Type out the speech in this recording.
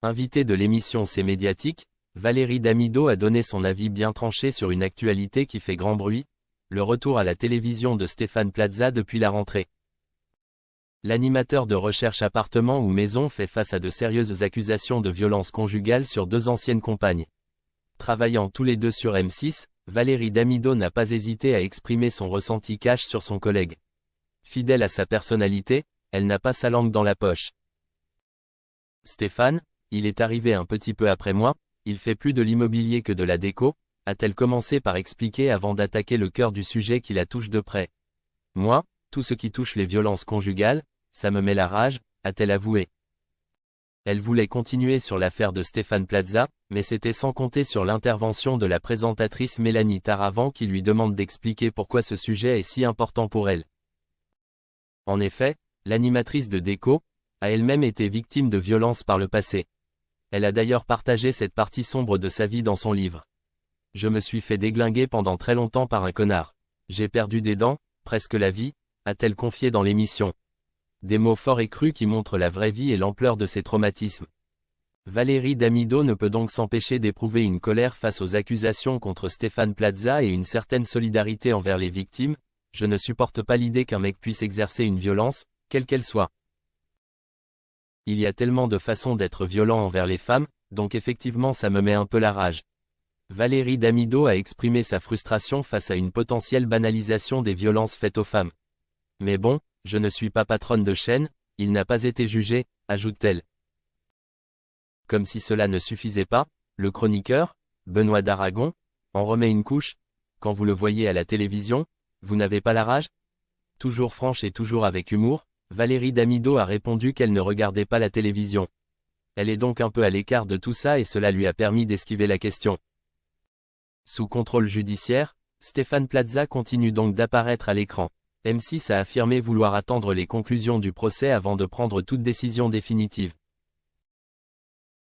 Invitée de l'émission C'est médiatique, Valérie Damido a donné son avis bien tranché sur une actualité qui fait grand bruit, le retour à la télévision de Stéphane Plaza depuis la rentrée. L'animateur de Recherche appartement ou maison fait face à de sérieuses accusations de violence conjugale sur deux anciennes compagnes. Travaillant tous les deux sur M6, Valérie Damido n'a pas hésité à exprimer son ressenti cash sur son collègue. Fidèle à sa personnalité, elle n'a pas sa langue dans la poche. Stéphane, il est arrivé un petit peu après moi, il fait plus de l'immobilier que de la déco, a-t-elle commencé par expliquer avant d'attaquer le cœur du sujet qui la touche de près. Moi, tout ce qui touche les violences conjugales, ça me met la rage, a-t-elle avoué. Elle voulait continuer sur l'affaire de Stéphane Plaza, mais c'était sans compter sur l'intervention de la présentatrice Mélanie Taravant qui lui demande d'expliquer pourquoi ce sujet est si important pour elle. En effet, l'animatrice de déco a elle-même été victime de violences par le passé. Elle a d'ailleurs partagé cette partie sombre de sa vie dans son livre. Je me suis fait déglinguer pendant très longtemps par un connard. J'ai perdu des dents, presque la vie, a-t-elle confié dans l'émission. Des mots forts et crus qui montrent la vraie vie et l'ampleur de ses traumatismes. Valérie Damido ne peut donc s'empêcher d'éprouver une colère face aux accusations contre Stéphane Plaza et une certaine solidarité envers les victimes. Je ne supporte pas l'idée qu'un mec puisse exercer une violence, quelle qu'elle soit. Il y a tellement de façons d'être violent envers les femmes, donc effectivement ça me met un peu la rage. Valérie Damido a exprimé sa frustration face à une potentielle banalisation des violences faites aux femmes. Mais bon, je ne suis pas patronne de chaîne, il n'a pas été jugé, ajoute-t-elle. Comme si cela ne suffisait pas, le chroniqueur, Benoît d'Aragon, en remet une couche. Quand vous le voyez à la télévision, vous n'avez pas la rage? Toujours franche et toujours avec humour, Valérie Damido a répondu qu'elle ne regardait pas la télévision. Elle est donc un peu à l'écart de tout ça et cela lui a permis d'esquiver la question. Sous contrôle judiciaire, Stéphane Plaza continue donc d'apparaître à l'écran. M6 a affirmé vouloir attendre les conclusions du procès avant de prendre toute décision définitive.